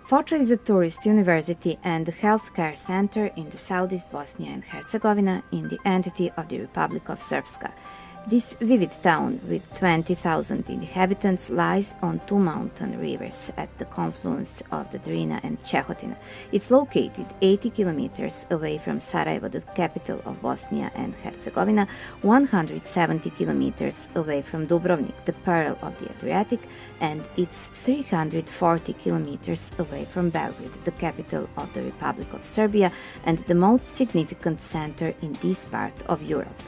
Foča is a tourist university and healthcare center in the southeast Bosnia and Herzegovina in the entity of the Republic of Srpska. This vivid town with 20,000 inhabitants lies on two mountain rivers at the confluence of the Drina and Čehotina. It's located 80 kilometers away from Sarajevo, the capital of Bosnia and Herzegovina, 170 kilometers away from Dubrovnik, the pearl of the Adriatic, and it's 340 kilometers away from Belgrade, the capital of the Republic of Serbia and the most significant center in this part of Europe.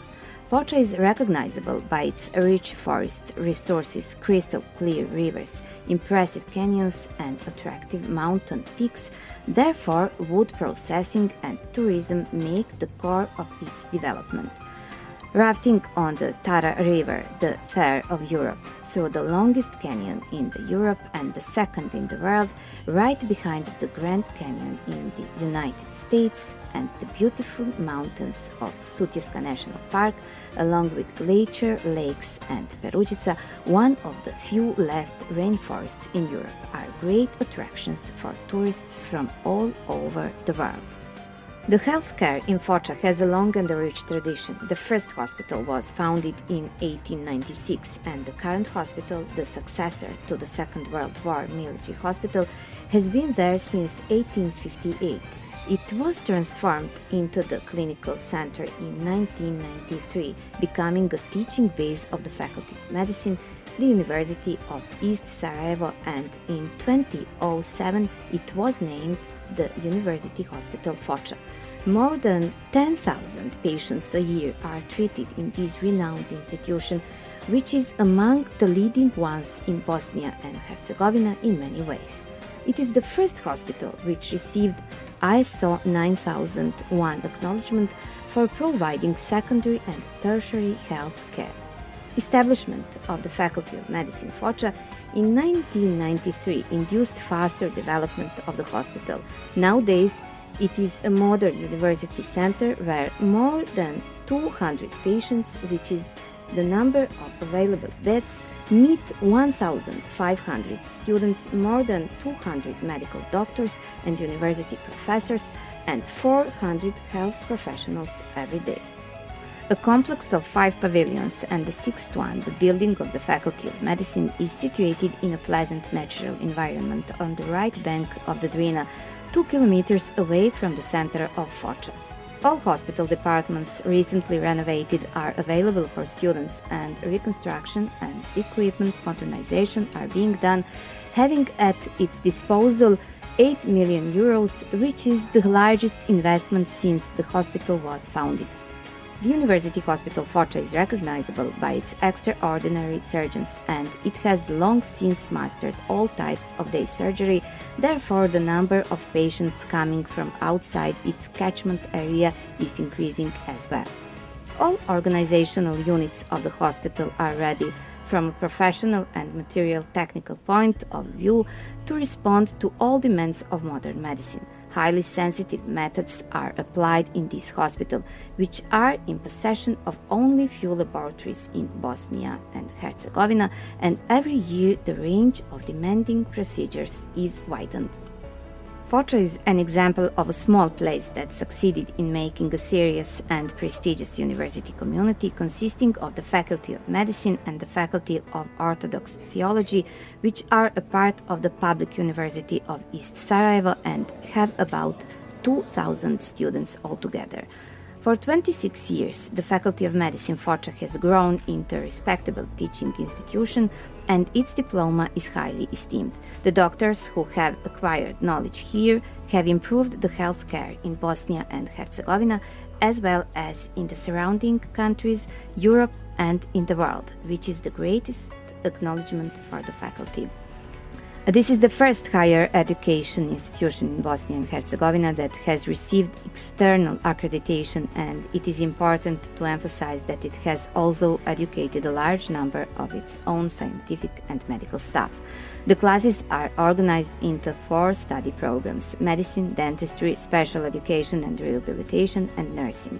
Foča is recognizable by its rich forest resources, crystal clear rivers, impressive canyons, and attractive mountain peaks. Therefore, wood processing and tourism make the core of its development. Rafting on the Tara River, the third of Europe, through the longest canyon in Europe and the second in the world, right behind the Grand Canyon in the United States, and the beautiful mountains of Sutjeska National Park, along with glacier lakes and Peručica, one of the few left rainforests in Europe, are great attractions for tourists from all over the world. The healthcare in Foča has a long and rich tradition. The first hospital was founded in 1896, and the current hospital, the successor to the Second World War military hospital, has been there since 1858. It was transformed into the clinical center in 1993, becoming a teaching base of the Faculty of Medicine, the University of East Sarajevo, and in 2007 it was named the University Hospital Foča. More than 10,000 patients a year are treated in this renowned institution, which is among the leading ones in Bosnia and Herzegovina in many ways. It is the first hospital which received ISO 9001 acknowledgement for providing secondary and tertiary health care. Establishment of the Faculty of Medicine Foča in 1993 induced faster development of the hospital. Nowadays, it is a modern university center where more than 200 patients, which is the number of available beds, meet 1,500 students, more than 200 medical doctors and university professors, and 400 health professionals every day. A complex of 5 pavilions and the sixth one, the building of the Faculty of Medicine, is situated in a pleasant natural environment on the right bank of the Drina, 2 kilometers away from the center of Foča. All hospital departments recently renovated are available for students, and reconstruction and equipment modernization are being done, having at its disposal 8 million euros, which is the largest investment since the hospital was founded. The University Hospital Foča is recognizable by its extraordinary surgeons, and it has long since mastered all types of day surgery. Therefore, the number of patients coming from outside its catchment area is increasing as well. All organizational units of the hospital are ready from a professional and material technical point of view to respond to all demands of modern medicine. Highly sensitive methods are applied in this hospital, which are in possession of only few laboratories in Bosnia and Herzegovina, and every year the range of demanding procedures is widened. Foča is an example of a small place that succeeded in making a serious and prestigious university community consisting of the Faculty of Medicine and the Faculty of Orthodox Theology, which are a part of the Public University of East Sarajevo and have about 2,000 students altogether. For 26 years, the Faculty of Medicine Foča has grown into a respectable teaching institution, and its diploma is highly esteemed. The doctors who have acquired knowledge here have improved the healthcare in Bosnia and Herzegovina, as well as in the surrounding countries, Europe, and in the world, which is the greatest acknowledgement for the faculty. This is the first higher education institution in Bosnia and Herzegovina that has received external accreditation, and it is important to emphasize that it has also educated a large number of its own scientific and medical staff. The classes are organized into 4 study programs: medicine, dentistry, special education and rehabilitation, and nursing.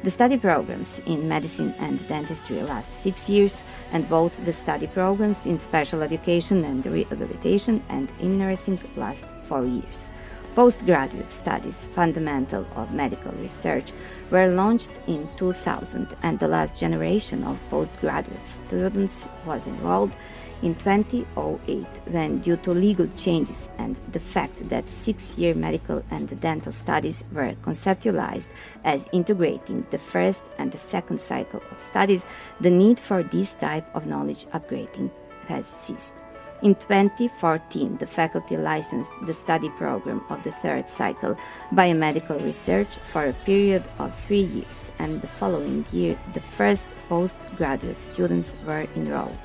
The study programs in medicine and dentistry last 6 years, and both the study programs in special education and rehabilitation and in nursing last 4 years. Postgraduate studies, fundamental of medical research, were launched in 2000, and the last generation of postgraduate students was enrolled in 2008 when, due to legal changes and the fact that 6-year medical and dental studies were conceptualized as integrating the first and the second cycle of studies, the need for this type of knowledge upgrading has ceased. In 2014, the faculty licensed the study program of the third cycle, biomedical research, for a period of 3 years, and the following year the first postgraduate students were enrolled.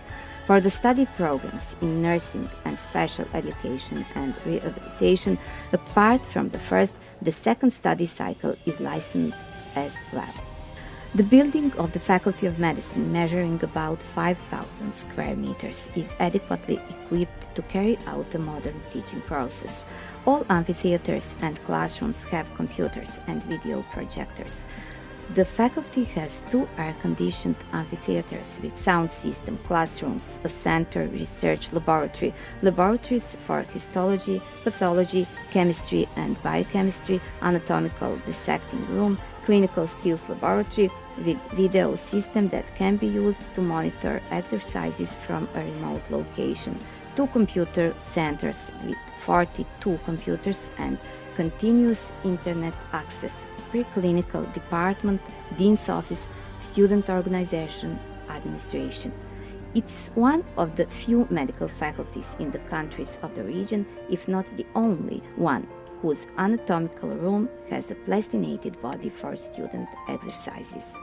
For the study programs in nursing and special education and rehabilitation, apart from the first, the second study cycle is licensed as well. The building of the Faculty of Medicine, measuring about 5,000 square meters, is adequately equipped to carry out a modern teaching process. All amphitheaters and classrooms have computers and video projectors. The faculty has 2 air-conditioned amphitheaters with sound system, classrooms, a center, research laboratory, laboratories for histology, pathology, chemistry and biochemistry, anatomical dissecting room, clinical skills laboratory with video system that can be used to monitor exercises from a remote location, 2 computer centers with 42 computers and continuous internet access, preclinical department, dean's office, student organization, administration. It's one of the few medical faculties in the countries of the region, if not the only one, whose anatomical room has a plastinated body for student exercises.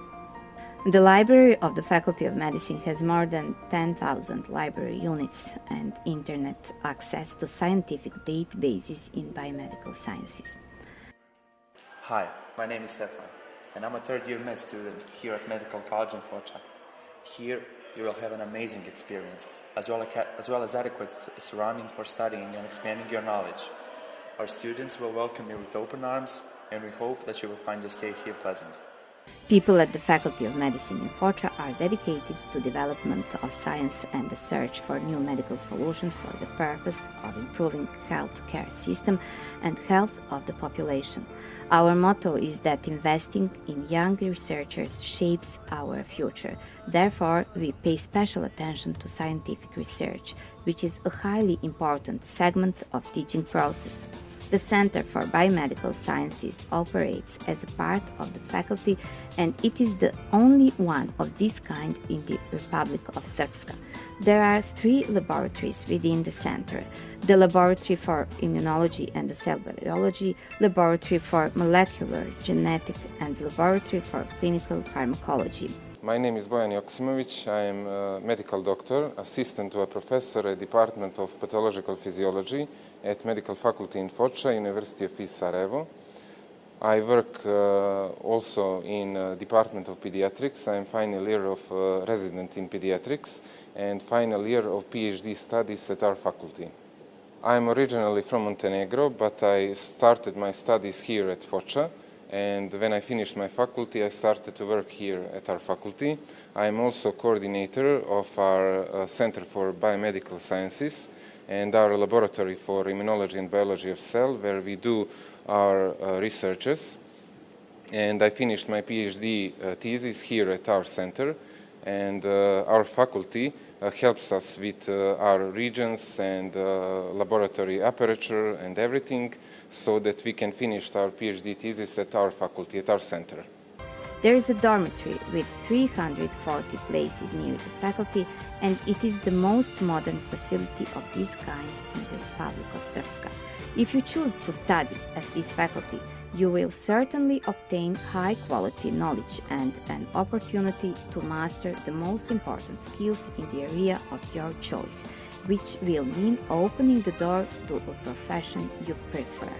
The library of the Faculty of Medicine has more than 10,000 library units and internet access to scientific databases in biomedical sciences. Hi, my name is Stefan, and I'm a third-year med student here at Medical College in Foča. Here, you will have an amazing experience, as well as adequate surrounding for studying and expanding your knowledge. Our students will welcome you with open arms, and we hope that you will find your stay here pleasant. People at the Faculty of Medicine in Foča are dedicated to development of science and the search for new medical solutions for the purpose of improving healthcare system and health of the population. Our motto is that investing in young researchers shapes our future. Therefore, we pay special attention to scientific research, which is a highly important segment of teaching process. The Center for Biomedical Sciences operates as a part of the faculty, and it is the only one of this kind in the Republic of Srpska. There are 3 laboratories within the center: the Laboratory for Immunology and Cell Biology, Laboratory for Molecular Genetic, and Laboratory for Clinical Pharmacology. My name is Bojan Joksimovic. I am a medical doctor, assistant to a professor at Department of Pathological Physiology at Medical Faculty in Foča, University of East Sarajevo. I work also in Department of Pediatrics. I am final year of resident in Pediatrics and final year of PhD studies at our faculty. I am originally from Montenegro, but I started my studies here at Foča. And when I finished my faculty, I started to work here at our faculty. I am also coordinator of our Center for Biomedical Sciences and our Laboratory for Immunology and Biology of Cell, where we do our researches. And I finished my PhD thesis here at our center. And our faculty helps us with our regions and laboratory apparature and everything, so that we can finish our PhD thesis at our faculty, at our center. There is a dormitory with 340 places near the faculty, and it is the most modern facility of this kind in the Republic of Srpska. If you choose to study at this faculty, you will certainly obtain high-quality knowledge and an opportunity to master the most important skills in the area of your choice, which will mean opening the door to a profession you prefer.